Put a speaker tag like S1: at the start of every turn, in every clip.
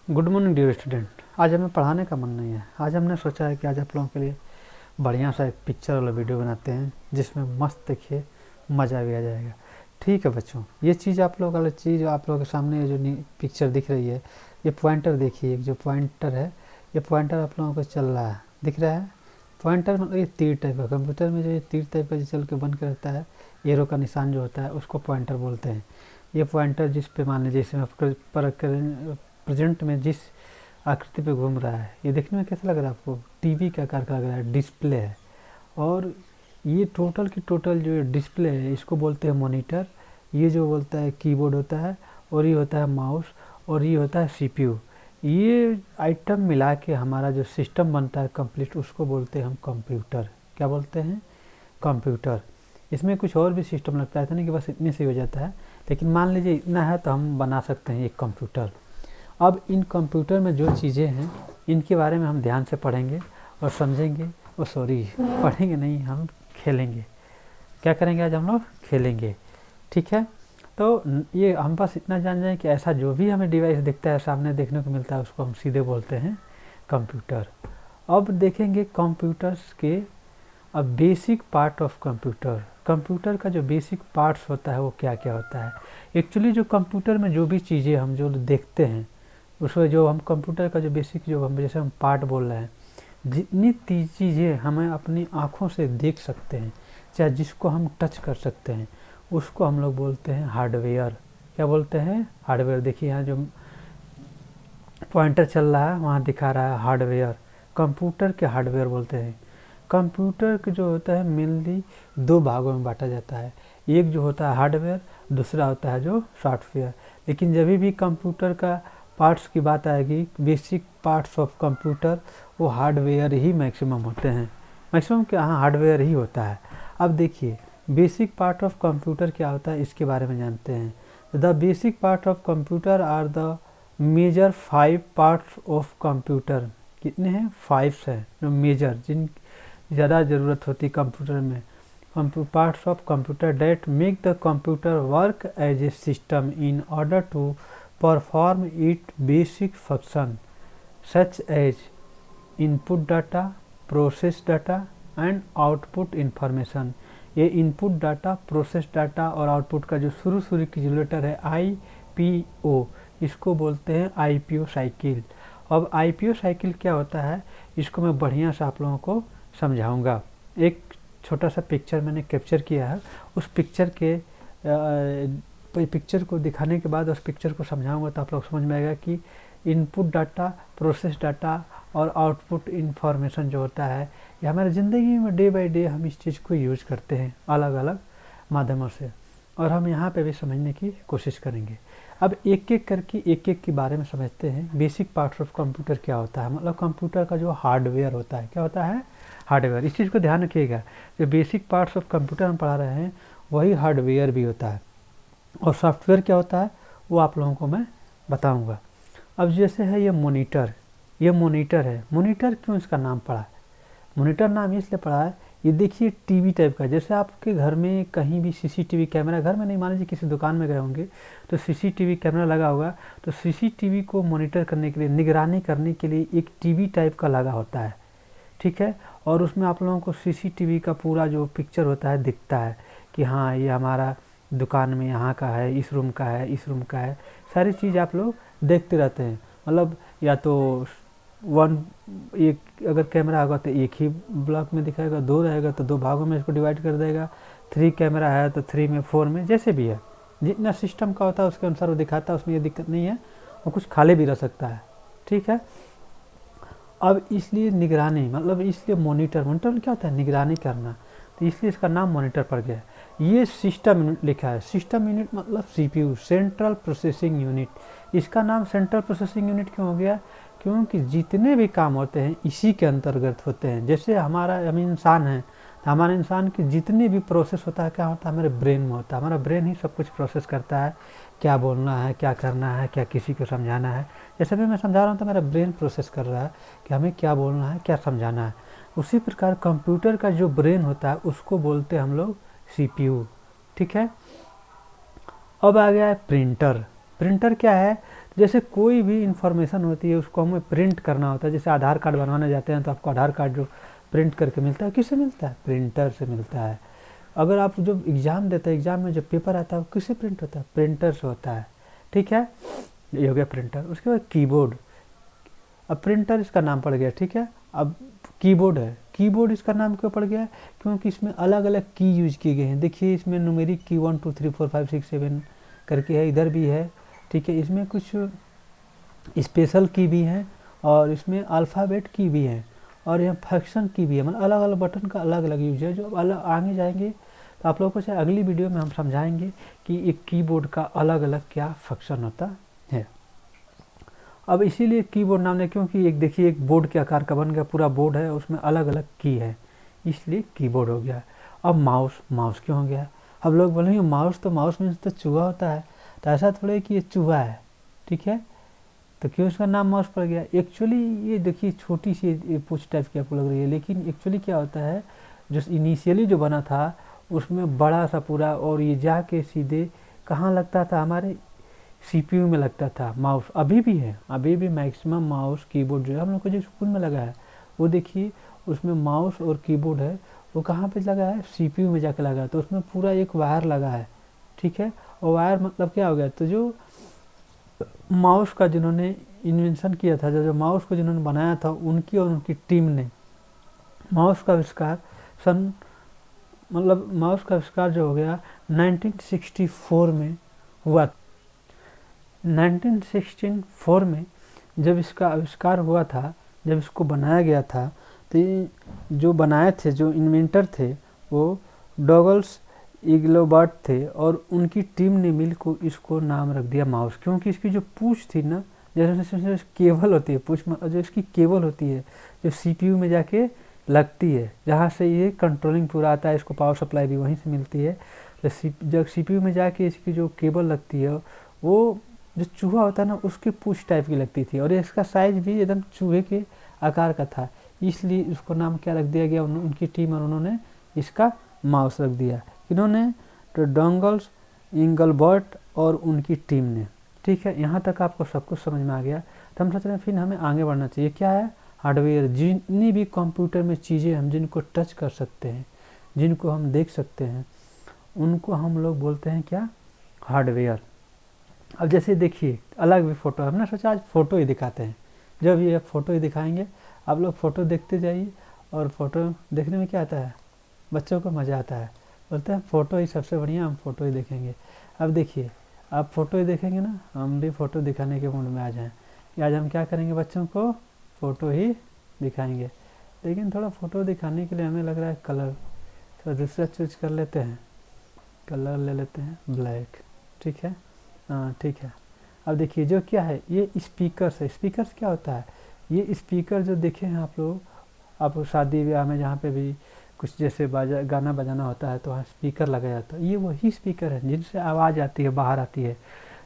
S1: Good morning dear student. आज हमें पढ़ाने का मन नहीं है। आज हमने सोचा है कि आज आप लोगों के लिए बढ़िया सा एक पिक्चर वाला वीडियो बनाते हैं जिसमें मस्त देखिए मज़ा भी आ जाएगा। ठीक है बच्चों, ये चीज़ आप लोग वाला चीज़ आप लोगों के सामने ये जो पिक्चर दिख रही है, ये पॉइंटर देखिए, जो पॉइंटर है ये पॉइंटर आप लोगों को चल रहा है, दिख रहा है। पॉइंटर मतलब ये तीर टाइप का, कंप्यूटर में जो ये तीर टाइप का जो चल के बन के रहता है, एरो का निशान जो होता है उसको पॉइंटर बोलते हैं। ये पॉइंटर जिस पे मान लीजिए इसमें प्रेजेंट में जिस आकृति पे घूम रहा है, ये देखने में कैसा लग रहा है आपको? टीवी के आकार का लग रहा है, डिस्प्ले है। और ये टोटल की टोटल जो डिस्प्ले है इसको बोलते हैं मॉनिटर। ये जो बोलता है कीबोर्ड होता है, और ये होता है माउस, और ये होता है सीपीयू। ये आइटम मिला के हमारा जो सिस्टम बनता है कंप्लीट, उसको बोलते हैं हम कंप्यूटर। क्या बोलते हैं? कंप्यूटर। इसमें कुछ और भी सिस्टम लगता है, तो नहीं कि बस इतने से हो जाता है, लेकिन मान लीजिए इतना है तो हम बना सकते हैं एक कंप्यूटर। अब इन कंप्यूटर में जो चीज़ें हैं इनके बारे में हम ध्यान से पढ़ेंगे और समझेंगे। पढ़ेंगे नहीं, हम खेलेंगे। क्या करेंगे आज? हम लोग खेलेंगे। ठीक है, तो ये हम बस इतना जान जाएं कि ऐसा जो भी हमें डिवाइस दिखता है, सामने देखने को मिलता है, उसको हम सीधे बोलते हैं कंप्यूटर। अब देखेंगे कंप्यूटर्स के अब basic part of computer. Computer का जो बेसिक पार्ट्स होता है वो क्या क्या होता है। एक्चुअली जो कंप्यूटर में जो भी चीज़ें हम जो देखते हैं, उसमें जो हम कंप्यूटर का जो बेसिक जो हम जैसे हम पार्ट बोल रहे हैं, जितनी चीज़ें हमें अपनी आँखों से देख सकते हैं, चाहे जिसको हम टच कर सकते हैं, उसको हम लोग बोलते हैं हार्डवेयर। क्या बोलते हैं? हार्डवेयर। देखिए यहाँ जो पॉइंटर चल रहा है वहाँ दिखा रहा है हार्डवेयर। कंप्यूटर के हार्डवेयर बोलते हैं। कंप्यूटर के जो होता है मेनली दो भागों में बांटा जाता है। एक जो होता है हार्डवेयर, दूसरा होता है जो सॉफ्टवेयर। लेकिन जब भी कंप्यूटर का पार्ट्स की बात आएगी, बेसिक पार्ट्स ऑफ कंप्यूटर, वो हार्डवेयर ही मैक्सिमम होते हैं। मैक्सिमम क्या? हाँ, हार्डवेयर ही होता है। अब देखिए बेसिक पार्ट ऑफ कंप्यूटर क्या होता है, इसके बारे में जानते हैं। The basic part of computer are the major 5 parts of computer. कितने हैं? 5 हैं जो मेजर, जिन ज़्यादा ज़रूरत होती कंप्यूटर में। Parts of computer that make the computer work as a system in order to perform its basic function such as input data, process data and output information। ये input data, process data और output का जो शुरू की जो letter है IPO, इसको बोलते हैं IPO साइकिल। अब IPO साइकिल क्या होता है, इसको मैं बढ़िया से आप लोगों को समझाऊंगा। एक छोटा सा पिक्चर मैंने कैप्चर किया है, उस पिक्चर को दिखाने के बाद उस पिक्चर को समझाऊंगा तो आप लोग समझ में आएगा कि इनपुट डाटा, प्रोसेस डाटा और आउटपुट इंफॉर्मेशन जो होता है, ये हमारी ज़िंदगी में डे बाय डे हम इस चीज़ को यूज़ करते हैं अलग अलग माध्यमों से, और हम यहाँ पे भी समझने की कोशिश करेंगे। अब एक एक करके एक के बारे में समझते हैं। बेसिक पार्ट्स ऑफ कंप्यूटर क्या होता है, मतलब कंप्यूटर का जो हार्डवेयर होता है। क्या होता है? हार्डवेयर। इस चीज़ को ध्यान रखिएगा, जो बेसिक पार्ट्स ऑफ कंप्यूटर हम पढ़ा रहे हैं वही हार्डवेयर भी होता है। और सॉफ्टवेयर क्या होता है वो आप लोगों को मैं बताऊंगा। अब जैसे है ये मॉनिटर, ये मॉनिटर है। मॉनिटर क्यों इसका नाम पड़ा है? मॉनिटर नाम इसलिए पड़ा है, ये देखिए टीवी टाइप का। जैसे आपके घर में कहीं भी सीसीटीवी कैमरा, घर में नहीं, मान लीजिए किसी दुकान में गए होंगे तो सीसीटीवी कैमरा लगा होगा, तो सीसीटीवी को मॉनिटर करने के लिए, निगरानी करने के लिए एक टीवी टाइप का लगा होता है। ठीक है, और उसमें आप लोगों को सीसीटीवी का पूरा जो पिक्चर होता है दिखता है कि हाँ ये हमारा दुकान में यहाँ का है, इस रूम का है, इस रूम का है, सारी चीज़ आप लोग देखते रहते हैं। मतलब या तो एक अगर कैमरा होगा तो एक ही ब्लॉक में दिखाएगा, 2 रहेगा तो 2 भागों में इसको डिवाइड कर देगा, 3 कैमरा है तो 3 में, 4 में, जैसे भी है, जितना सिस्टम का होता है उसके अनुसार वो दिखाता है। उसमें ये दिक्कत नहीं है, वो कुछ खाली भी रह सकता है। ठीक है, अब इसलिए निगरानी, मतलब इसलिए मॉनिटर क्या होता है? निगरानी करना, तो इसलिए इसका नाम मॉनिटर पड़ गया है। ये सिस्टम यूनिट लिखा है। सिस्टम यूनिट मतलब सीपीयू, सेंट्रल प्रोसेसिंग यूनिट। इसका नाम सेंट्रल प्रोसेसिंग यूनिट क्यों हो गया? क्योंकि जितने भी काम होते हैं इसी के अंतर्गत होते हैं। जैसे हम इंसान हैं, तो हमारे इंसान की जितनी भी प्रोसेस होता है, क्या होता है? हमारे ब्रेन में होता है। हमारा ब्रेन ही सब कुछ प्रोसेस करता है, क्या बोलना है, क्या करना है, क्या किसी को समझाना है। जैसे भी मैं समझा रहा हूँ तो मेरा ब्रेन प्रोसेस कर रहा है कि हमें क्या बोलना है, क्या समझाना है। उसी प्रकार कंप्यूटर का जो ब्रेन होता है उसको बोलते हैं हम लोग सीपीयू। ठीक है, अब आ गया है प्रिंटर। प्रिंटर क्या है? जैसे कोई भी इंफॉर्मेशन होती है उसको हमें प्रिंट करना होता है, जैसे आधार कार्ड बनवाने जाते हैं तो आपको आधार कार्ड जो प्रिंट करके मिलता है किससे मिलता है? प्रिंटर से मिलता है। अगर आप जब एग्ज़ाम देते हैं, एग्ज़ाम में जब पेपर आता है वो किससे प्रिंट होता है? प्रिंटर से होता है। ठीक है, ये हो गया प्रिंटर। उसके बाद कीबोर्ड। अब प्रिंटर इसका नाम पड़ गया, ठीक है। अब कीबोर्ड है, कीबोर्ड इसका नाम क्यों पड़ गया? क्योंकि इसमें अलग अलग की यूज किए गए हैं। देखिए इसमें न्यूमेरिक की 1 2 3 4 5 6 7 करके है, इधर भी है, ठीक है। इसमें कुछ स्पेशल की भी है और इसमें अल्फ़ाबेट की भी है और यहाँ फंक्शन की भी है। मतलब अलग अलग बटन का अलग अलग यूज है। जो अलग आगे जाएंगे तो आप लोगों को चाहे अगली वीडियो में हम समझाएंगे कि एक कीबोर्ड का अलग अलग क्या फंक्शन होता है। अब इसीलिए कीबोर्ड नाम है क्योंकि एक देखिए एक बोर्ड के आकार का बन गया, पूरा बोर्ड है, उसमें अलग अलग की है, इसलिए कीबोर्ड हो गया। अब माउस, माउस क्यों हो गया? अब लोग बोलेंगे माउस तो माउस मीन्स तो चूहा होता है, तो ऐसा थोड़े कि ये चूहा है, ठीक है। तो क्यों इसका नाम माउस पड़ गया? एक्चुअली ये देखिए छोटी सी पूछ टाइप की आपको लग रही है, लेकिन एक्चुअली क्या होता है, जो इनिशियली जो बना था उसमें बड़ा सा पूरा, और ये जाके सीधे कहाँ लगता था? हमारे सीपीयू में लगता था माउस। अभी भी है, अभी भी मैक्सिमम माउस कीबोर्ड जो है हम लोग को जो स्कूल में लगा है वो देखिए उसमें माउस और कीबोर्ड है, वो कहाँ पे लगा है? सीपीयू में जाके लगा है। तो उसमें पूरा एक वायर लगा है, ठीक है। और वायर मतलब क्या हो गया? तो जो माउस का जिन्होंने इन्वेंशन किया था, जो माउस को जिन्होंने बनाया था, उनकी और उनकी टीम ने माउस का आविष्कार माउस का आविष्कार जो हो गया 1964 में हुआ। 1964 में जब इसका आविष्कार हुआ था, जब इसको बनाया गया था, तो ये जो बनाए थे, जो इन्वेंटर थे, वो डॉगल्स इग्लोबर्ट थे और उनकी टीम ने मिलकर इसको नाम रख दिया माउस। क्योंकि इसकी जो पूंछ थी ना, जैसे केबल होती है, पूंछ जो इसकी केबल होती है जो सीपीयू में जाके लगती है, जहाँ से ये कंट्रोलिंग पूरा आता है, इसको पावर सप्लाई भी वहीं से मिलती है। तो जब सीपीयू में जाके इसकी जो केबल लगती है वो जो चूहा होता है ना उसकी पूंछ टाइप की लगती थी, और इसका साइज भी एकदम चूहे के आकार का था, इसलिए इसको नाम क्या रख दिया गया? उनकी टीम और उन्होंने इसका माउस रख दिया। इन्होंने तो डोंगल्स इंगलबर्ट और उनकी टीम ने, ठीक है। यहाँ तक आपको सब कुछ समझ में आ गया, तो हम सोच रहे हैं फिर हमें आगे बढ़ना चाहिए। क्या है? हार्डवेयर। जितनी भी कंप्यूटर में चीज़ें हम जिनको टच कर सकते हैं, जिनको हम देख सकते हैं, उनको हम लोग बोलते हैं क्या? हार्डवेयर। अब जैसे देखिए अलग भी फ़ोटो, हमने सोचा आज फ़ोटो ही दिखाते हैं। जब ये फ़ोटो ही दिखाएंगे, आप लोग फ़ोटो देखते जाइए, और फ़ोटो देखने में क्या आता है? बच्चों को मज़ा आता है, बोलते हैं फ़ोटो ही सबसे बढ़िया, हम फ़ोटो ही देखेंगे। अब देखिए आप फ़ोटो ही देखेंगे ना, हम भी फ़ोटो दिखाने के मूड में आ जाएं कि आज हम क्या करेंगे? बच्चों को फ़ोटो ही दिखाएंगे। लेकिन थोड़ा फ़ोटो दिखाने के लिए हमें लग रहा है कलर, थोड़ा दूसरा चूज कर लेते हैं, कलर ले लेते हैं ब्लैक, ठीक है। हाँ ठीक है। अब देखिए जो क्या है, ये स्पीकर्स है। स्पीकर्स क्या होता है? ये स्पीकर जो देखे हैं आप लोग, आप शादी ब्याह में जहाँ पे भी कुछ जैसे गाना बजाना होता है तो वहाँ स्पीकर लगाया जाता है, ये वही स्पीकर है जिनसे आवाज़ आती है, बाहर आती है।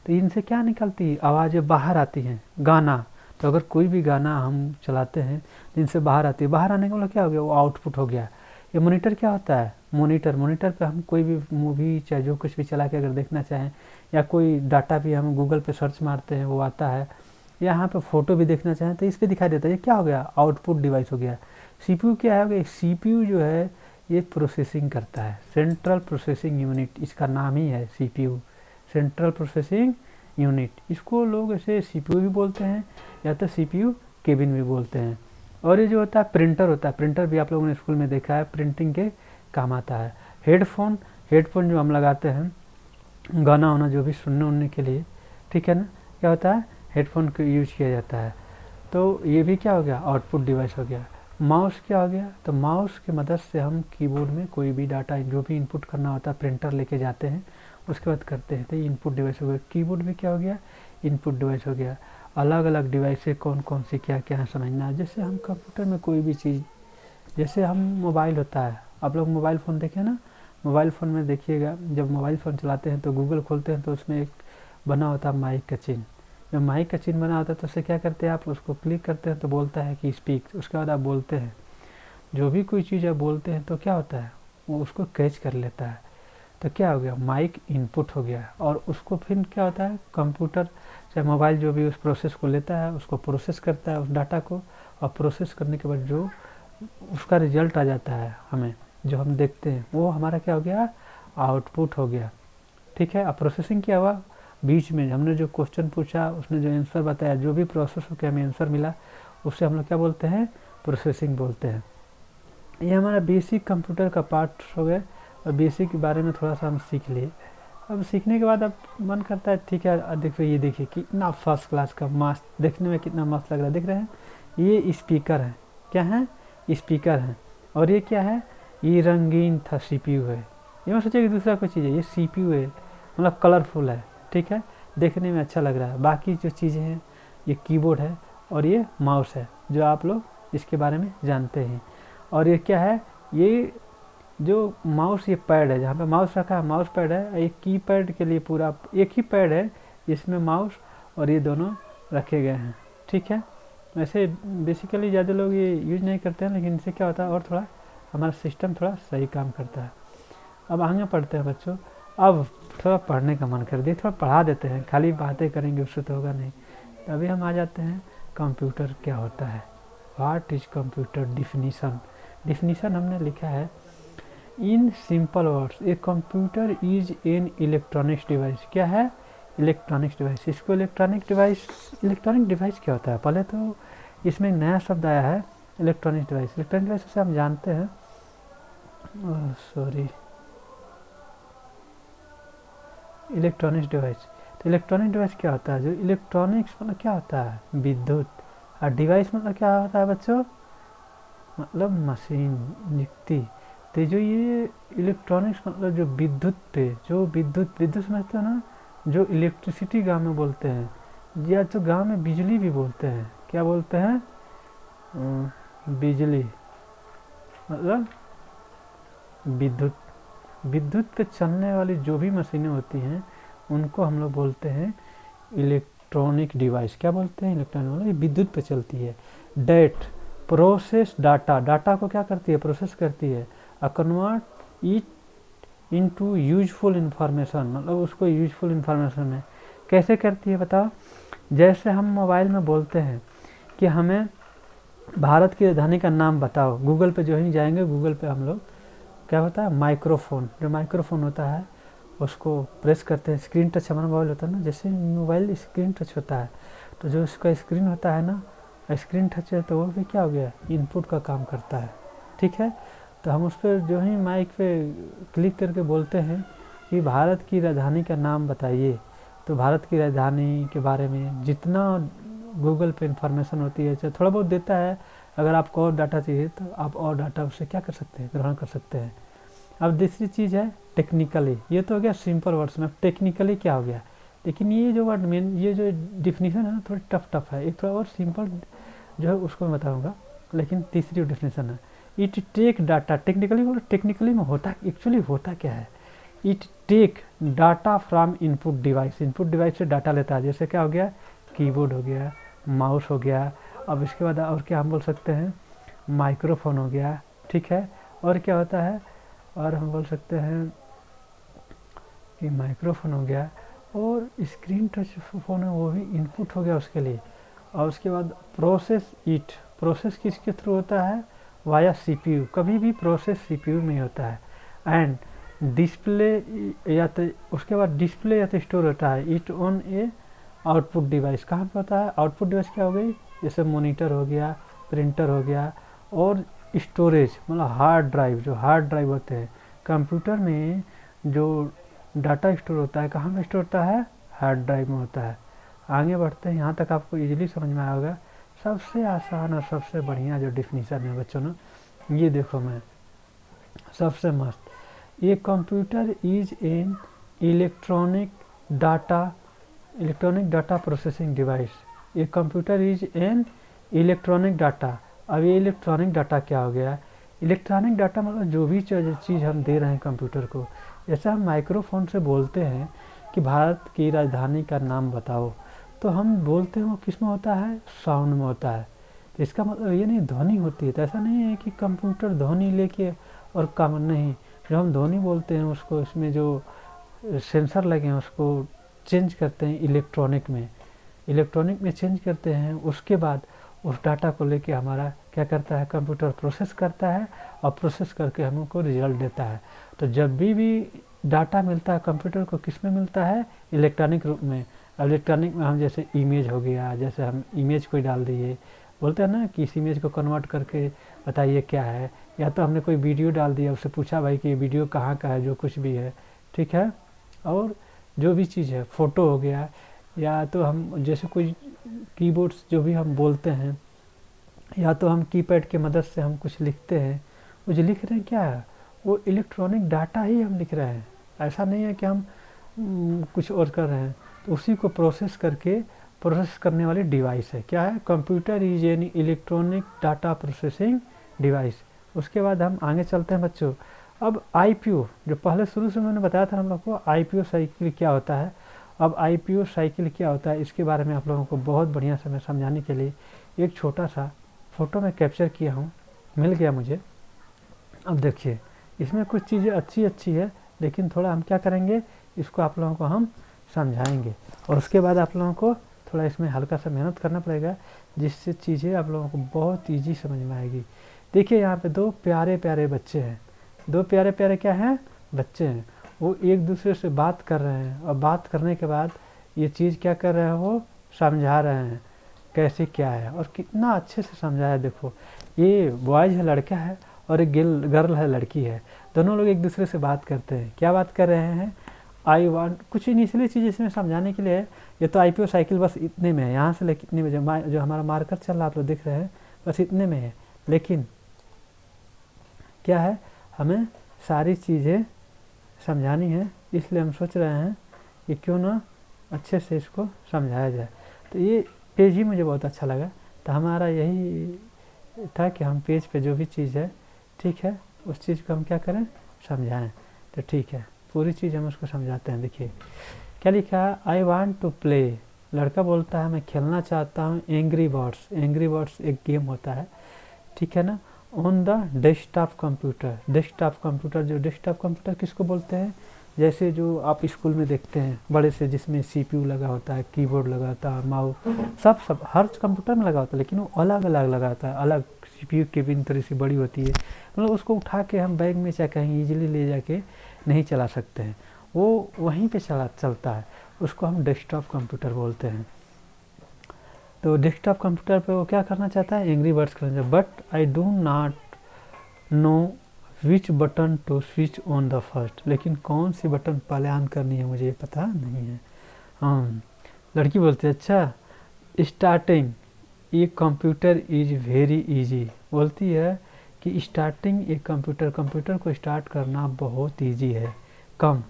S1: तो इनसे क्या निकलती है? आवाज़ें बाहर आती हैं, गाना। तो अगर कोई भी गाना हम चलाते हैं जिनसे बाहर आती है, बाहर आने का मतलब क्या हो गया? वो आउटपुट हो गया। ये मॉनिटर क्या होता है? मॉनिटर पे हम कोई भी मूवी चाहे जो कुछ भी चला के अगर देखना चाहें, या कोई डाटा भी हम गूगल पे सर्च मारते हैं वो आता है, यहाँ पे फ़ोटो भी देखना चाहें तो इस पर दिखाई देता है। ये क्या हो गया? आउटपुट डिवाइस हो गया। सीपीयू क्या है? सीपीयू जो है ये प्रोसेसिंग करता है, सेंट्रल प्रोसेसिंग यूनिट, इसका नाम ही है सीपीयू, सेंट्रल प्रोसेसिंग यूनिट। इसको लोग ऐसे सीपीयू भी बोलते हैं या तो सीपीयू केबिन भी बोलते हैं। और ये जो होता है प्रिंटर होता है, प्रिंटर भी आप लोगों ने स्कूल में देखा है, प्रिंटिंग के काम आता है। हेडफोन जो हम लगाते हैं गाना वाना जो भी सुनने उनने के लिए, ठीक है ना, क्या होता है? हेडफोन को यूज किया जाता है। तो ये भी क्या हो गया? आउटपुट डिवाइस हो गया। माउस क्या हो गया? तो माउस की मदद से हम कीबोर्ड में कोई भी डाटा जो भी इनपुट करना होता है प्रिंटर लेके जाते हैं, उसके बाद करते हैं, तो ये इनपुट डिवाइस हो गया। कीबोर्ड भी क्या हो गया? इनपुट डिवाइस हो गया। अलग अलग डिवाइस से कौन कौन सी क्या क्या है समझना है। जैसे हम कंप्यूटर में कोई भी चीज़, जैसे हम मोबाइल होता है, आप लोग मोबाइल फ़ोन देखें ना, मोबाइल फ़ोन में देखिएगा जब मोबाइल फ़ोन चलाते हैं तो गूगल खोलते हैं तो उसमें एक बना होता है माइक का चिन्ह। जब माइक का चिन्ह बना होता है तो उससे क्या करते हैं? आप उसको क्लिक करते हैं तो बोलता है कि स्पीक, उसके बाद आप बोलते हैं। जो भी कोई चीज़ आप बोलते हैं तो क्या होता है? वो उसको कैच कर लेता है। तो क्या हो गया, माइक इनपुट हो गया, और उसको फिर क्या होता है, कंप्यूटर चाहे मोबाइल जो भी उस प्रोसेस को लेता है, उसको प्रोसेस करता है उस डाटा को, और प्रोसेस करने के बाद जो उसका रिजल्ट आ जाता है हमें, जो हम देखते हैं, वो हमारा क्या हो गया, आउटपुट हो गया। ठीक है, अब प्रोसेसिंग क्या हुआ, बीच में हमने जो क्वेश्चन पूछा, उसने जो आंसर बताया, जो भी प्रोसेस होकर हमें आंसर मिला, उससे हम लोग क्या बोलते हैं, प्रोसेसिंग बोलते हैं। ये हमारा बेसिक कंप्यूटर का पार्ट हो गया, और बेसिक के बारे में थोड़ा सा हम सीख लिए। अब सीखने के बाद अब मन करता है, ठीक है देखो, ये देखिए कितना फर्स्ट क्लास का मस्त, देखने में कितना मस्त लग रहा है, देख रहे हैं, ये स्पीकर है, क्या है, स्पीकर है, और ये क्या है, ये रंगीन था CPU है, ये मैं सोचा कि दूसरा कोई चीज़ है, ये CPU है, मतलब कलरफुल है, ठीक है, देखने में अच्छा लग रहा है। बाकी जो चीज़ें हैं, ये कीबोर्ड है और ये माउस है, जो आप लोग इसके बारे में जानते हैं। और ये क्या है, ये जो माउस, ये पैड है, जहाँ पे माउस रखा है, माउस पैड है, एक की पैड के लिए पूरा एक ही पैड है, इसमें माउस और ये दोनों रखे गए हैं। ठीक है, वैसे बेसिकली ज़्यादा लोग ये यूज नहीं करते हैं, लेकिन इससे क्या होता है, और थोड़ा हमारा सिस्टम थोड़ा सही काम करता है। अब आगे पढ़ते हैं बच्चों, अब थोड़ा पढ़ने का मन कर दिया, थोड़ा पढ़ा देते हैं, खाली बातें करेंगे उससे तो होगा नहीं। तो अभी हम आ जाते हैं, कंप्यूटर क्या होता है, what is computer definition. Definition हमने लिखा है, in simple words a computer is N electronics device. क्या है, इलेक्ट्रॉनिक्स डिवाइस। इसको इलेक्ट्रॉनिक डिवाइस क्या होता है, पहले तो इसमें नया शब्द आया है, इलेक्ट्रॉनिक डिवाइस। इलेक्ट्रॉनिक डिवाइस से हम जानते हैं, इलेक्ट्रॉनिक्स डिवाइस। तो इलेक्ट्रॉनिक डिवाइस क्या होता है, जो इलेक्ट्रॉनिक्स मतलब क्या होता है, विद्युत, और डिवाइस मतलब क्या होता है बच्चों, मतलब मशीन, युक्ति। तो जो ये इलेक्ट्रॉनिक्स मतलब जो विद्युत पे, जो विद्युत समझते हो ना, जो इलेक्ट्रिसिटी गांव में बोलते हैं, या तो गांव में बिजली भी बोलते हैं, क्या बोलते हैं, बिजली मतलब विद्युत पे चलने वाली जो भी मशीनें होती हैं, उनको हम लोग बोलते हैं इलेक्ट्रॉनिक डिवाइस। क्या बोलते हैं, इलेक्ट्रॉनिक, मतलब विद्युत पे चलती है। डेट प्रोसेस डाटा को क्या करती है, प्रोसेस करती है। Convert it into useful information, मतलब उसको यूजफुल इंफॉर्मेशन में कैसे करती है बताओ। जैसे हम मोबाइल में बोलते हैं कि हमें भारत की राजधानी का नाम बताओ, गूगल पे जो ही जाएंगे, गूगल पे हम लोग क्या होता है, माइक्रोफोन, जो माइक्रोफोन होता है उसको प्रेस करते हैं, स्क्रीन टच हमारा मोबाइल होता है ना, जैसे मोबाइल स्क्रीन टच होता है, तो जो उसका स्क्रीन होता है ना, स्क्रीन टच है, तो वो भी क्या हो गया, इनपुट का काम करता है। ठीक है, तो हम उस पर जो ही माइक पे क्लिक करके बोलते हैं कि भारत की राजधानी का नाम बताइए, तो भारत की राजधानी के बारे में जितना गूगल पे इंफॉर्मेशन होती है, चाहे थोड़ा बहुत देता है, अगर आपको और डाटा चाहिए तो आप और डाटा उससे क्या कर सकते हैं, ग्रहण कर सकते हैं। अब दूसरी चीज़ है टेक्निकली, ये तो हो गया सिंपल वर्ड्स में, टेक्निकली क्या हो गया, लेकिन ये जो वर्ड मेन, ये जो डिफिनीशन है ना, थोड़ी टफ है, एक थोड़ा और सिंपल जो है उसको मैं बताऊँगा, लेकिन तीसरी डिफिनीशन है, इट टेक डाटा। टेक्निकली में होता, एक्चुअली होता क्या है, it take data from input device से डाटा लेता है। जैसे क्या हो गया, कीबोर्ड हो गया, माउस हो गया, अब इसके बाद और क्या हम बोल सकते हैं, माइक्रोफोन हो गया। ठीक है, और क्या होता है, और हम बोल सकते हैं कि माइक्रोफोन हो गया, और स्क्रीन टच फोन है, वो भी इनपुट हो गया उसके लिए। और उसके बाद प्रोसेस किसके थ्रू होता है, वाया CPU, कभी भी प्रोसेस CPU में होता है। एंड डिस्प्ले, या तो उसके बाद डिस्प्ले या तो स्टोर होता है, it on A output device. कहाँ पे होता है, आउटपुट डिवाइस क्या हो गई, जैसे मॉनिटर हो गया, प्रिंटर हो गया, और स्टोरेज मतलब हार्ड ड्राइव, जो हार्ड ड्राइव होते हैं कंप्यूटर में, जो डाटा स्टोर होता है, कहाँ पे स्टोर होता है, हार्ड ड्राइव में होता है। आगे बढ़ते हैं, यहाँ तक आपको इजीली समझ में आया होगा। सबसे आसान और सबसे बढ़िया जो डिफिनीशन है बच्चों ना, ये देखो, मैं सबसे मस्त, ये computer is an electronic data processing device. ये computer is an electronic data. अब ये इलेक्ट्रॉनिक डाटा क्या हो गया, इलेक्ट्रॉनिक डाटा मतलब जो भी चीज़ हम दे रहे हैं कंप्यूटर को। जैसे हम माइक्रोफोन से बोलते हैं कि भारत की राजधानी का नाम बताओ, तो हम बोलते हैं वो किस में होता है, साउंड में होता है। तो इसका मतलब ये नहीं ध्वनि होती है, तो ऐसा नहीं है कि कंप्यूटर ध्वनि लेके और काम नहीं, जो हम ध्वनि बोलते हैं उसको, इसमें जो सेंसर लगे हैं उसको चेंज करते हैं इलेक्ट्रॉनिक में चेंज करते हैं। उसके बाद उस डाटा को लेके हमारा क्या करता है, कंप्यूटर प्रोसेस करता है और प्रोसेस करके हमको रिजल्ट देता है। तो जब भी डाटा मिलता है कंप्यूटर को, किस में मिलता है, इलेक्ट्रॉनिक रूप में। इलेक्ट्रॉनिक में हम जैसे इमेज हो गया, जैसे हम इमेज कोई डाल दिए, बोलते हैं ना कि इस इमेज को कन्वर्ट करके बताइए क्या है, या तो हमने कोई वीडियो डाल दिया, उससे पूछा भाई कि ये वीडियो कहाँ का है, जो कुछ भी है, ठीक है। और जो भी चीज़ है, फ़ोटो हो गया, या तो हम जैसे कोई कीबोर्ड्स जो भी हम बोलते हैं, या तो हम कीपैड की मदद से हम कुछ लिखते हैं, वो जो लिख रहे हैं क्या है, वो इलेक्ट्रॉनिक डाटा ही हम लिख रहे हैं। ऐसा नहीं है कि हम कुछ और कर रहे हैं। तो उसी को प्रोसेस करने वाली डिवाइस है, क्या है, computer is an electronic data processing device. उसके बाद हम आगे चलते हैं बच्चों। अब आईपीओ, जो पहले शुरू से मैंने बताया था हम लोग को आईपीओ साइकिल क्या होता है। अब आईपीओ साइकिल क्या होता है, इसके बारे में आप लोगों को बहुत बढ़िया से मैं समझाने के लिए एक छोटा सा फ़ोटो में कैप्चर किया हूँ, मिल गया मुझे। अब देखिए, इसमें कुछ चीज़ें अच्छी है, लेकिन थोड़ा हम क्या करेंगे, इसको आप लोगों को हम समझाएंगे, और उसके बाद आप लोगों को थोड़ा इसमें हल्का सा मेहनत करना पड़ेगा, जिससे चीज़ें आप लोगों को बहुत ईजी समझ में आएगी। देखिए यहाँ पे दो प्यारे प्यारे बच्चे हैं, दो प्यारे प्यारे क्या हैं, बच्चे हैं। वो एक दूसरे से बात कर रहे हैं, और बात करने के बाद ये चीज़ क्या कर रहे हैं, वो समझा रहे हैं कैसे क्या है, और कितना अच्छे से समझाया। देखो, ये बॉयज़ है, लड़का है, और एक गर्ल है, लड़की है। दोनों लोग एक दूसरे से बात करते हैं। क्या बात कर रहे हैं, आई वांट, कुछ इनिशियली चीज़ इसमें समझाने के लिए है। ये तो आईपीओ साइकिल बस इतने में है, यहाँ से लेकर इतने में जो हमारा मार्कर चल रहा है आप लोग देख रहे हैं, बस इतने में है। लेकिन क्या है, हमें सारी चीज़ें समझानी है, इसलिए हम सोच रहे हैं कि क्यों ना अच्छे से इसको समझाया जाए। तो ये पेज ही मुझे बहुत अच्छा लगा, तो हमारा यही था कि हम पेज पे जो भी चीज़ है, ठीक है, उस चीज़ को हम क्या करें, समझाएं। तो ठीक है, पूरी चीज़ हम उसको समझाते हैं। देखिए क्या लिखा है, आई वांट टू प्ले, लड़का बोलता है मैं खेलना चाहता हूँ एंग्री बर्ड्स एक गेम होता है, ठीक है ना, ऑन द डेस्कटॉप कंप्यूटर। जो डेस्कटॉप कंप्यूटर किसको बोलते हैं, जैसे जो आप स्कूल में देखते हैं बड़े से, जिसमें सीपीयू लगा होता है, कीबोर्ड लगा होता है, माउस, सब हर कंप्यूटर में लगा होता है, लेकिन वो अलग अलग लगा होता है, अलग सीपीयू की भी थोड़ी सी बड़ी होती है, मतलब उसको उठा के हम बैग में चाहे कहीं ईजिली ले जाके नहीं चला सकते हैं, वो वहीं पे चलता है, उसको हम डेस्कटॉप कंप्यूटर बोलते हैं। तो डेस्कटॉप कंप्यूटर पे वो क्या करना चाहता है, एंग्री बर्ड्स करना चाहता है, but I do not know which button to switch on the first, लेकिन कौन सी बटन पहले ऑन करनी है मुझे पता नहीं है। हाँ, लड़की बोलती है अच्छा, स्टार्टिंग ये कंप्यूटर इज वेरी इजी, बोलती है कि स्टार्टिंग एक कंप्यूटर को स्टार्ट करना बहुत इजी है। Come,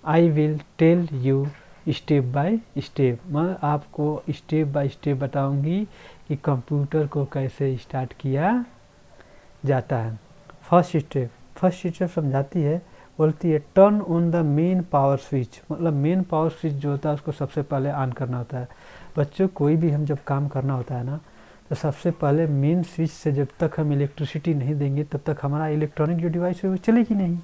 S1: I will tell you step by step, मैं आपको स्टेप बाय स्टेप बताऊंगी कि कंप्यूटर को कैसे स्टार्ट किया जाता है। फर्स्ट स्टेप समझाती है, बोलती है turn on the main power switch, मतलब मेन पावर स्विच जो होता है उसको सबसे पहले ऑन करना होता है। बच्चों, कोई भी हम जब काम करना होता है ना, तो सबसे पहले मेन स्विच से जब तक हम इलेक्ट्रिसिटी नहीं देंगे तब तक हमारा इलेक्ट्रॉनिक जो डिवाइस है वो चलेगी नहीं,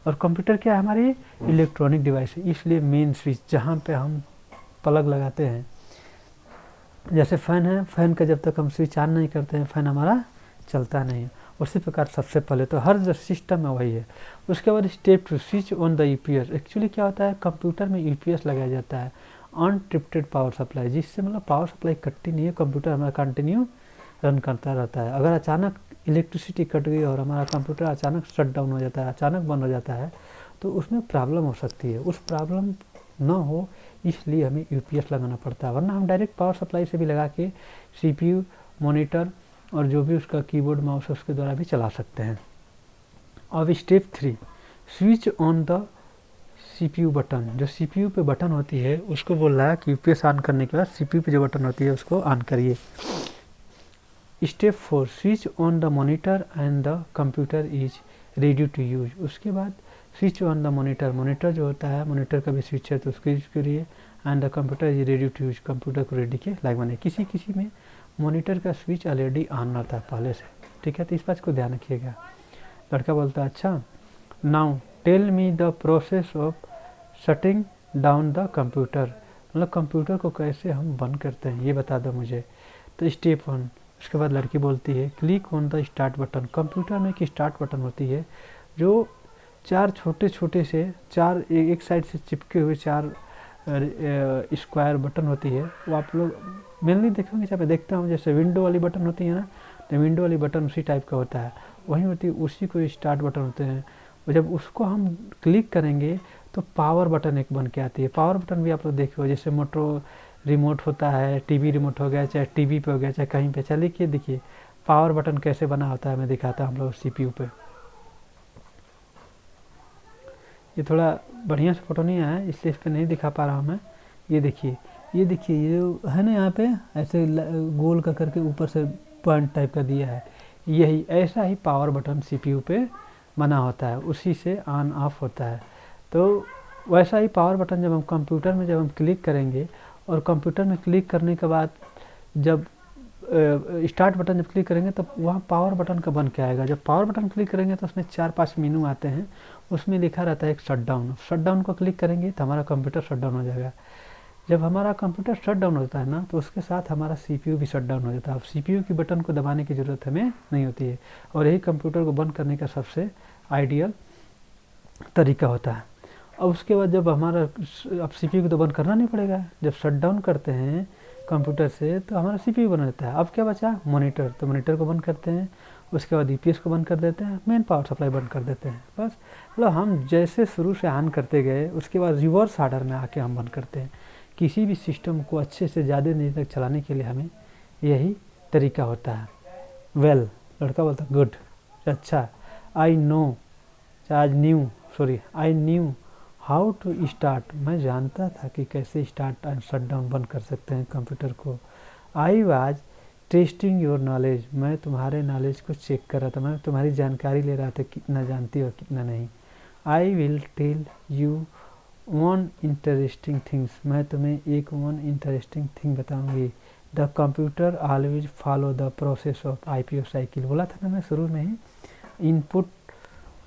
S1: और कंप्यूटर क्या है, हमारी इलेक्ट्रॉनिक डिवाइस है, इसलिए मेन स्विच जहाँ पे हम प्लग लगाते हैं, जैसे फ़ैन है, फ़ैन का जब तक हम स्विच ऑन नहीं करते हैं फ़ैन हमारा चलता नहीं है, उसी प्रकार सबसे पहले तो हर जो सिस्टम में वही है। उसके बाद step two switch on the UPS, actually क्या होता है, कंप्यूटर में यूपीएस लगाया जाता है, अनट्रिप्टेड पावर सप्लाई, जिससे मतलब पावर सप्लाई कटती नहीं है, कंप्यूटर हमारा कंटिन्यू रन करता रहता है। अगर अचानक इलेक्ट्रिसिटी कट गई और हमारा कंप्यूटर अचानक शट डाउन हो जाता है, अचानक बंद हो जाता है, तो उसमें प्रॉब्लम हो सकती है। उस प्रॉब्लम ना हो इसलिए हमें यूपीएस लगाना पड़ता है, वरना हम डायरेक्ट पावर सप्लाई से भी लगा के सीपीयू, मॉनिटर और जो भी उसका कीबोर्ड माउस है उसके द्वारा भी चला सकते हैं। अब step 3, switch on the CPU button, जो सीपीयू पे बटन होती है उसको बोल रहा है कि यूपीएस ऑन करने के बाद सीपीयू पे जो बटन होती है उसको ऑन करिए। Step 4, switch on the monitor and the computer is ready to use, उसके बाद स्विच ऑन द मॉनिटर जो होता है, मॉनिटर का भी स्विच है तो उसको यूज करिए, and the computer is ready to use, computer को रेडी के लायक बने। किसी में मॉनिटर का स्विच ऑलरेडी ऑन रहता है पहले से, ठीक है, तो इस बात को ध्यान रखिएगा। लड़का बोलता है अच्छा, now tell me the process of shutting down the computer, मतलब कंप्यूटर को कैसे हम बंद करते हैं ये बता दो मुझे। तो स्टेप 1, उसके बाद लड़की बोलती है click on the start button. Computer में एक स्टार्ट बटन होती है जो 4 छोटे छोटे से 4 एक साइड से चिपके हुए 4 स्क्वायर बटन होती है। वो आप लोग मेनली देखेंगे, जहाँ पे देखता हूँ जैसे विंडो वाली बटन होती है ना, तो विंडो वाली बटन उसी टाइप का होता है, वही होती है, उसी को स्टार्ट बटन होते हैं। और जब उसको हम क्लिक करेंगे तो पावर बटन एक बन के आती है। पावर बटन भी आप लोग देखे हो, जैसे मोटो रिमोट होता है, टीवी रिमोट हो गया, चाहे टीवी पे हो गया, चाहे कहीं पे। चलिए देखिए पावर बटन कैसे बना होता है, मैं दिखाता हूँ हम लोग सीपीयू पे। ये थोड़ा बढ़िया से फोटो नहीं आया इसलिए इस पर नहीं दिखा पा रहा हूँ मैं। ये देखिए ये है ना, यहाँ पे ऐसे गोल का करके ऊपर से पॉइंट टाइप का दिया है, यही ऐसा ही पावर बटन सीपीयू पे बना होता है, उसी से ऑन ऑफ होता है। तो वैसा ही पावर बटन जब हम कंप्यूटर में जब हम क्लिक करेंगे, और कंप्यूटर में क्लिक करने के बाद जब स्टार्ट बटन जब क्लिक करेंगे तब वहाँ पावर बटन का बन के आएगा। जब पावर बटन क्लिक करेंगे तो उसमें 4-5 मेनू आते हैं, उसमें लिखा रहता है एक शटडाउन। शटडाउन को क्लिक करेंगे तो हमारा कंप्यूटर शटडाउन हो जाएगा। जब हमारा कंप्यूटर शटडाउन होता है ना, तो उसके साथ हमारा सीपीयू भी शटडाउन हो जाता है। अब सीपीयू की बटन को दबाने की ज़रूरत हमें नहीं होती है, और यही कंप्यूटर को बंद करने का सबसे आइडियल तरीका होता है। अब उसके बाद जब हमारा अब सीपीयू को तो बंद करना नहीं पड़ेगा, जब शटडाउन करते हैं कंप्यूटर से तो हमारा सीपीयू बन जाता है। अब क्या बचा, मॉनिटर, तो मॉनिटर को बंद करते हैं, उसके बाद ईपीएस को बंद कर देते हैं, मेन पावर सप्लाई बंद कर देते हैं। बस मतलब हम जैसे शुरू से ऑन करते गए, उसके बाद रिवर्स ऑर्डर में आके हम बंद करते हैं। किसी भी सिस्टम को अच्छे से ज़्यादा देर तक चलाने के लिए हमें यही तरीका होता है। वेल, लड़का बोलता गुड, अच्छा, I knew how to start, मैं जानता था कि कैसे स्टार्ट एंड शट डाउन बंद कर सकते हैं कंप्यूटर को। I was testing your knowledge, मैं तुम्हारे नॉलेज को चेक कर रहा था, मैं तुम्हारी जानकारी ले रहा था, कितना जानती हो कितना नहीं। I will tell you one interesting things, मैं तुम्हें एक वन इंटरेस्टिंग थिंग बताऊंगी। The computer always follow the process of IPO cycle, बोला था ना मैं शुरू में ही, इनपुट,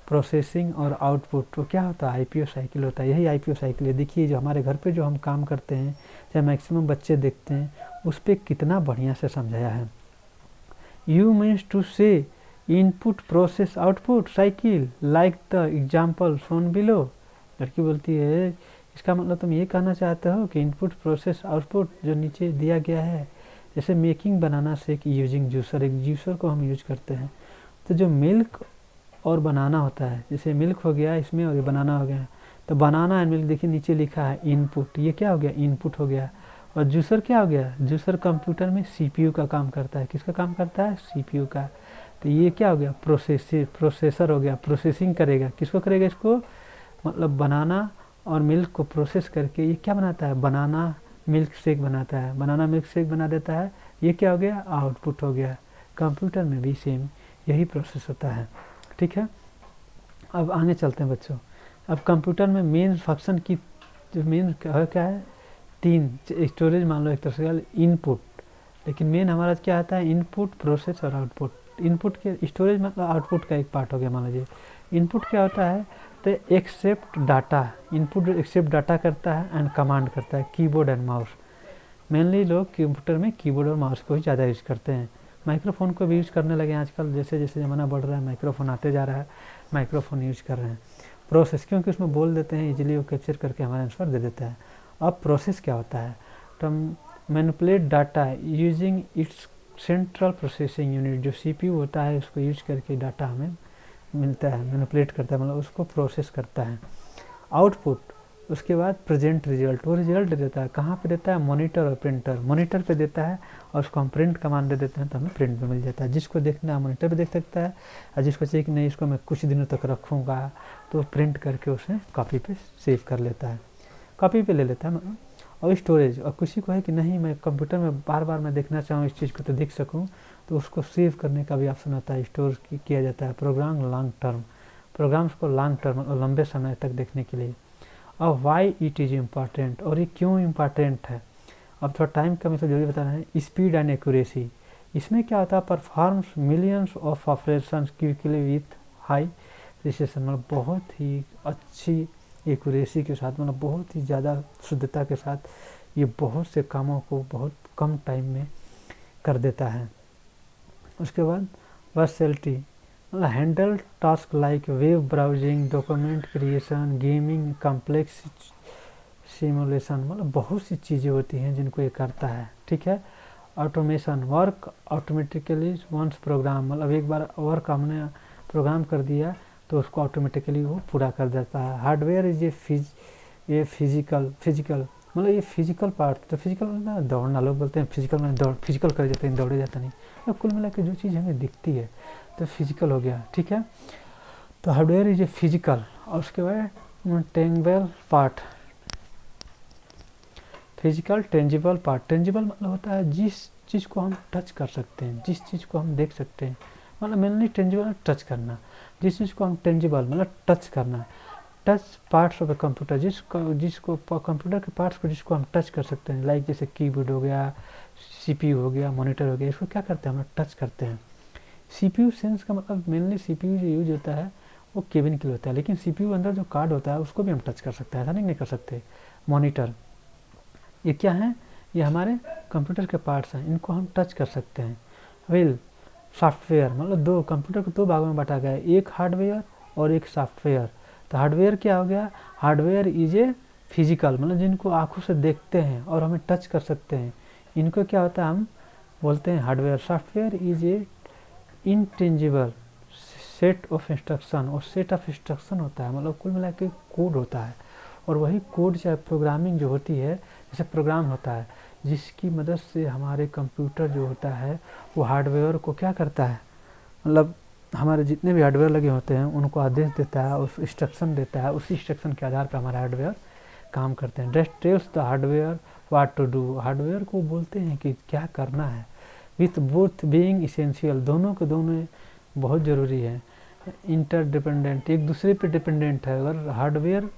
S1: प्रोसेसिंग और आउटपुट। तो क्या होता है, आईपीओ साइकिल होता है, यही आईपीओ साइकिल है। देखिए जो हमारे घर पे जो हम काम करते हैं, चाहे मैक्सिमम बच्चे देखते हैं, उस पर कितना बढ़िया से समझाया है। यू मीन्स टू से input process output cycle like the example shown below. लड़की बोलती है इसका मतलब तुम ये कहना चाहते हो कि इनपुट प्रोसेस आउटपुट जो नीचे दिया गया है, जैसे मेकिंग बनाना से यूजिंग जूसर, एक जूसर को हम यूज करते हैं, तो जो मिल्क और बनाना होता है, जैसे मिल्क हो गया इसमें और ये बनाना हो गया, तो बनाना एंड मिल्क देखिए नीचे लिखा है इनपुट, ये क्या हो गया, इनपुट हो गया। और जूसर क्या हो गया, जूसर कंप्यूटर में सीपीयू का काम करता है। किसका काम करता है, सीपीयू का। तो ये क्या हो गया, प्रोसेसर हो गया, प्रोसेसिंग करेगा, किसको करेगा, इसको, मतलब बनाना और मिल्क को प्रोसेस करके ये क्या बनाता है, बनाना मिल्क शेक बनाता है, बनाना मिल्क शेक बना देता है। ये क्या हो गया, आउटपुट हो गया। कंप्यूटर में भी सेम यही प्रोसेस होता है, ठीक है। अब आगे चलते हैं बच्चों। अब कंप्यूटर में मेन फंक्शन की जो मेन क्या है, 3 स्टोरेज मान लो एक तरह से इनपुट, लेकिन मेन हमारा क्या आता है, इनपुट, प्रोसेस और आउटपुट। इनपुट के स्टोरेज मतलब आउटपुट का एक पार्ट हो गया। मान लीजिए इनपुट क्या होता है, तो accept data, input accept data करता है एंड कमांड करता है, कीबोर्ड एंड माउस। मेनली लोग कंप्यूटर में कीबोर्ड और माउस को ही ज़्यादा यूज़ करते हैं। माइक्रोफोन को भी यूज़ करने लगे आजकल, जैसे जैसे ज़माना बढ़ रहा है माइक्रोफोन आते जा रहा है, माइक्रोफोन यूज़ कर रहे हैं। प्रोसेस, क्योंकि उसमें बोल देते हैं इजीली, वो कैप्चर करके हमारा आंसर दे देता है। अब प्रोसेस क्या होता है, तो manipulate data using its central processing unit, जो सीपीयू होता है उसको यूज करके डाटा हमें मिलता है, मैनिपुलेट करता है, मतलब उसको प्रोसेस करता है। आउटपुट, उसके बाद प्रेजेंट रिजल्ट, वो रिजल्ट देता है, कहाँ पे देता है, मॉनिटर और प्रिंटर। मॉनिटर पे देता है और उसको हम प्रिंट कमांड दे देते हैं तो हमें प्रिंट पे मिल जाता है। जिसको देखना है मॉनिटर पे देख सकता है, और जिसको चाहिए कि नहीं इसको मैं कुछ दिनों तक रखूँगा, तो प्रिंट करके उसे कॉपी पे सेव कर लेता है, कॉपी पे ले लेता है मतलब। और स्टोरेज, और किसी को है कि नहीं मैं कंप्यूटर में बार बार मैं देखना चाहूँ इस चीज़ को तो देख सकूँ, तो उसको सेव करने का भी ऑप्शन आता है, स्टोर किया जाता है। प्रोग्राम लॉन्ग टर्म, प्रोग्राम्स को लॉन्ग टर्म लंबे समय तक देखने के लिए। और वाई इट इज़ इम्पॉर्टेंट, और ये क्यों इम्पॉर्टेंट है, अब थोड़ा टाइम कम इसको जल्दी बताना है। स्पीड एंड एक्यूरेसी, इसमें क्या होता है, performs millions of operations quickly with high precision मतलब बहुत ही अच्छी एक्यूरेसी के साथ, मतलब बहुत ही ज़्यादा शुद्धता के साथ ये बहुत से कामों को बहुत कम टाइम में कर देता है। उसके बाद वर्सेलिटी मतलब handle task like web browsing, document creation, gaming, complex simulation, मतलब बहुत सी चीज़ें होती हैं जिनको ये करता है। ठीक है। Automation work automatically once program, मतलब एक बार वर्क हमने प्रोग्राम कर दिया तो उसको ऑटोमेटिकली वो पूरा कर देता है। हार्डवेयर इज ये फिजिकल मतलब ये फिजिकल पार्ट, तो फिजिकल ना दौड़ना, लोग बोलते हैं फिजिकल में फिजिकल कर जाते हैं, दौड़े जाता नहीं, तो कुल मिला के जो चीज़ हमें दिखती है तो फिजिकल हो गया। ठीक है। तो हार्डवेयर इज ए फिजिकल। और उसके बाद tangible part, physical tangible part, tangible मतलब होता है जिस चीज़ को हम टच कर सकते हैं, जिस चीज़ को हम देख सकते हैं, मतलब मेनली टेंजिबल टच करना, जिस चीज़ को हम टेंजिबल मतलब टच करना, touch parts of a computer, जिसको कंप्यूटर के पार्ट्स को जिसको हम टच कर सकते हैं, लाइक जैसे कीबोर्ड हो गया, सीपीयू हो गया, मॉनिटर हो गया, इसको क्या करते हैं हम लोग टच करते हैं। सीपीयू सेंस का मतलब मेनली सीपीयू जो यूज होता है वो केबिन के लिए होता है, लेकिन सीपीयू अंदर जो कार्ड होता है उसको भी हम टच कर सकते हैं, ऐसा नहीं कर सकते। मॉनिटर ये क्या है, ये हमारे कंप्यूटर के पार्ट्स हैं, इनको हम टच कर सकते हैं। वेल सॉफ्टवेयर मतलब दो कंप्यूटर को दो भागों में बांटा गया है, एक हार्डवेयर और एक सॉफ्टवेयर। तो हार्डवेयर क्या हो गया, हार्डवेयर इज ए फिजिकल मतलब जिनको आंखों से देखते हैं और हमें टच कर सकते हैं, इनको क्या होता है हम बोलते हैं hardware. Software is a intangible set of instruction, और सेट ऑफ इंस्ट्रक्शन होता है मतलब कुल मिला के कोड होता है, और वही कोड चाहे प्रोग्रामिंग जो होती है, जैसे प्रोग्राम होता है जिसकी मदद से हमारे कंप्यूटर जो होता है वो हार्डवेयर को क्या करता है, मतलब हमारे जितने भी हार्डवेयर लगे होते हैं उनको आदेश देता है, उस इंस्ट्रक्शन देता है, उसी इंस्ट्रक्शन के आधार पर हमारा हार्डवेयर काम करते हैं। That tells the hardware what to do, hardware को बोलते हैं कि क्या करना है। विथ बोथ बीइंग इसेंशियल, दोनों के दोनों बहुत ज़रूरी है। इंटरडिपेंडेंट, एक दूसरे पे डिपेंडेंट है, अगर हार्डवेयर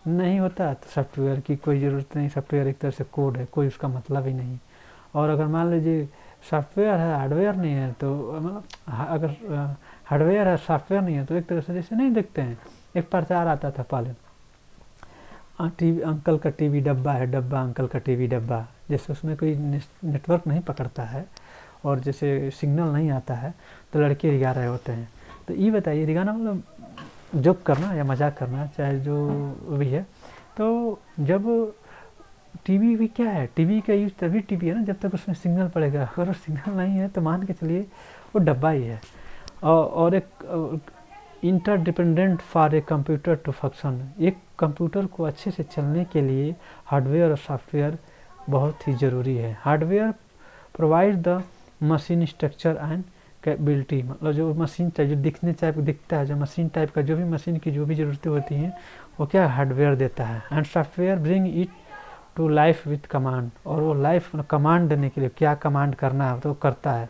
S1: नहीं होता तो सॉफ्टवेयर की कोई ज़रूरत नहीं, सॉफ्टवेयर एक तरह से कोड है, कोई उसका मतलब ही नहीं। और अगर मान लीजिए सॉफ्टवेयर है हार्डवेयर नहीं है तो मतलब अगर हार्डवेयर है सॉफ्टवेयर नहीं है तो एक तरह से जैसे नहीं देखते हैं, एक प्रचार आता था पहले, टीवी अंकल का टीवी डब्बा है, डब्बा अंकल का टीवी डब्बा, जैसे उसमें कोई नेटवर्क नहीं पकड़ता है और जैसे सिग्नल नहीं आता है तो लड़के रिगा रहे होते हैं। तो ये बताइए रिगाना मतलब जोक करना या मजाक करना चाहे जो भी है। तो जब टीवी भी क्या है, टीवी का यूज तभी टीवी है ना जब तक उसमें सिग्नल पड़ेगा, अगर वो सिग्नल नहीं है तो मान के चलिए वो डब्बा ही है। और एक interdependent for a computer to function, एक कंप्यूटर को अच्छे से चलने के लिए हार्डवेयर और सॉफ्टवेयर बहुत ही ज़रूरी है। Hardware provide the machine structure and capability, मतलब जो मशीन टाइप जो दिखने टाइप दिखता है, जो मशीन टाइप का जो भी मशीन की जो भी ज़रूरतें होती हैं वो क्या हार्डवेयर देता है। And software bring it to life with command, और वो लाइफ कमांड देने के लिए क्या कमांड करना है तो करता है।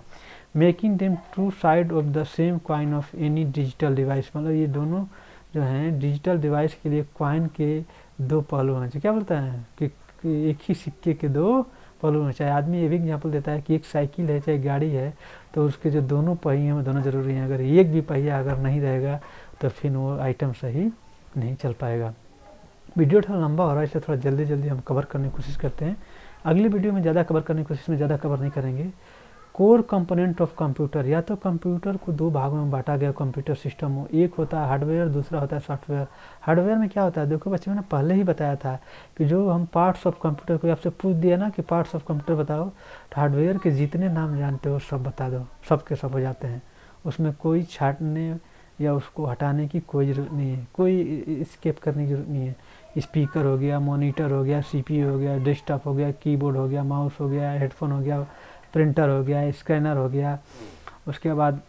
S1: Making them two side of the same coin of any digital device, मतलब ये दोनों जो हैं डिजिटल डिवाइस के लिए कॉइन के दो पहलू हैं, जो क्या बोलता है कि एक ही सिक्के के दो पहलू हैं। चाहे आदमी ये भी एग्जाम्पल देता है कि एक साइकिल है चाहे गाड़ी है तो उसके जो दोनों पहिए हैं वो दोनों ज़रूरी हैं, अगर एक भी पहिया अगर नहीं रहेगा तो फिर वो आइटम सही नहीं चल पाएगा। वीडियो थोड़ा लंबा हो रहा है इसलिए थोड़ा जल्दी जल्दी हम कवर करने की कोशिश करते हैं, अगली वीडियो में ज़्यादा कवर करने की कोशिश में ज़्यादा कवर नहीं करेंगे। कोर कंपोनेंट ऑफ कंप्यूटर, या तो कंप्यूटर को दो भागों में बांटा गया कंप्यूटर सिस्टम हो, एक होता है हार्डवेयर दूसरा होता है सॉफ्टवेयर। हार्डवेयर में क्या होता है, देखो बच्चे मैंने पहले ही बताया था कि जो हम पार्ट्स ऑफ कंप्यूटर को आपसे पूछ दिया ना कि पार्ट्स ऑफ कंप्यूटर बताओ, तो हार्डवेयर के जितने नाम जानते हो सब बता दो, सब के सब हो जाते हैं, उसमें कोई छाटने या उसको हटाने की कोई ज़रूरत नहीं है, कोई स्केप करने की ज़रूरत नहीं है। स्पीकर हो गया, मॉनिटर हो गया, सीपीयू हो गया, डेस्कटॉप हो गया, कीबोर्ड हो गया, माउस हो गया, हेडफोन हो गया, प्रिंटर हो गया, स्कैनर हो गया, उसके बाद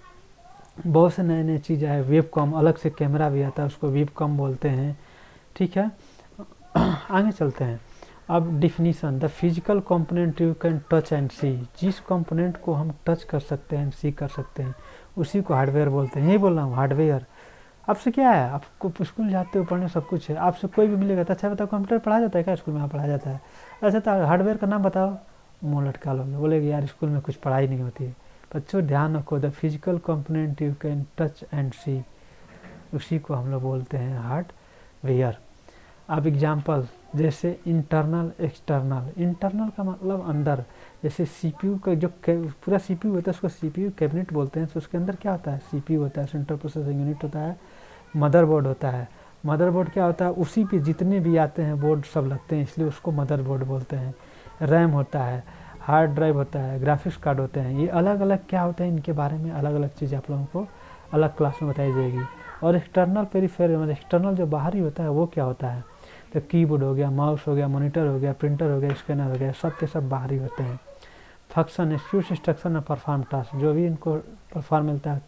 S1: बहुत से नए नए चीज़ें है, वेबकॉम, अलग से कैमरा भी आता है उसको वेबकॉम बोलते हैं। ठीक है, आगे चलते हैं। अब definition, the physical component you can touch and see, जिस कंपोनेंट को हम टच कर सकते हैं सी कर सकते हैं उसी को हार्डवेयर बोलते हैं। यही बोल रहा हूँ हार्डवेयर। आपसे क्या है, आपको स्कूल जाते हो पढ़ने सब कुछ है, आपसे कोई भी मिलेगा तो अच्छा बताओ कंप्यूटर पढ़ाया जाता है क्या, स्कूल में हाँ पढ़ाया जाता है, अच्छा तो हार्डवेयर का नाम बताओ, मुँह लटका लो, बोलेगा यार स्कूल में कुछ पढ़ाई नहीं होती है। बच्चों ध्यान रखो, the physical component you can touch and see, उसी को हम लोग बोलते हैं हार्डवेयर। अब एग्जाम्पल जैसे इंटरनल एक्सटर्नल। इंटरनल का मतलब अंदर, जैसे सीपीयू का जो पूरा सीपीयू होता है उसको सीपीयू कैबिनेट बोलते हैं। तो उसके अंदर क्या होता है, सीपीयू होता है, सेंट्रल प्रोसेसिंग यूनिट होता है, मदरबोर्ड होता है। मदरबोर्ड क्या होता है, उसी पे जितने भी आते हैं बोर्ड सब लगते हैं, इसलिए उसको मदरबोर्ड बोलते हैं। रैम होता है, हार्ड ड्राइव होता है, ग्राफिक्स कार्ड होते हैं। ये अलग अलग क्या होते हैं, इनके बारे में अलग अलग चीज़ आप लोगों को अलग क्लास में बताई जाएगी। और एक्सटर्नल पेरीफेरल मतलब एक्सटर्नल जो बाहरी होता है वो क्या होता है, तो कीबोर्ड हो गया, माउस हो गया, मॉनिटर हो गया, प्रिंटर हो गया, स्कैनर हो गया, सब के सब बाहरी होते हैं। फंक्शन, एक्सिक्यूट इंस्ट्रक्शन और परफॉर्म टास्क, जो भी इनको परफॉर्म मिलता है।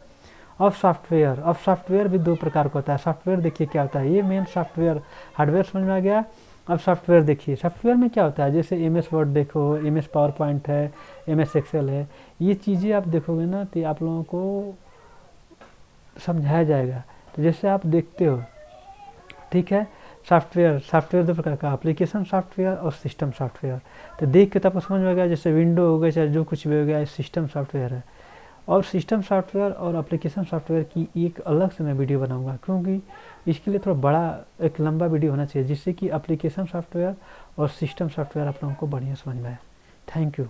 S1: अब सॉफ्टवेयर, अब सॉफ्टवेयर भी दो प्रकार का होता है। सॉफ्टवेयर देखिए क्या होता है, ये मेन सॉफ्टवेयर, हार्डवेयर समझ में आ गया। अब सॉफ्टवेयर देखिए, सॉफ्टवेयर में क्या होता है, जैसे MS वर्ड देखो, MS पावर पॉइंट है, MS एक्सेल है, ये चीज़ें आप देखोगे ना तो आप लोगों को समझाया जाएगा। तो जैसे आप देखते हो, ठीक है। सॉफ्टवेयर, सॉफ्टवेयर दो प्रकार का, एप्लीकेशन सॉफ्टवेयर और सिस्टम सॉफ्टवेयर। तो देख के तो आपको समझ में आ गया, जैसे विंडो हो गया चाहे जो कुछ भी हो गया, सिस्टम सॉफ्टवेयर है। और सिस्टम सॉफ्टवेयर और एप्लीकेशन सॉफ्टवेयर की एक अलग से मैं वीडियो बनाऊंगा, क्योंकि इसके लिए थोड़ा बड़ा एक लंबा वीडियो होना चाहिए, जिससे कि एप्लीकेशन सॉफ्टवेयर और सिस्टम सॉफ्टवेयर आप लोगों को बढ़िया समझ में आए। Thank you.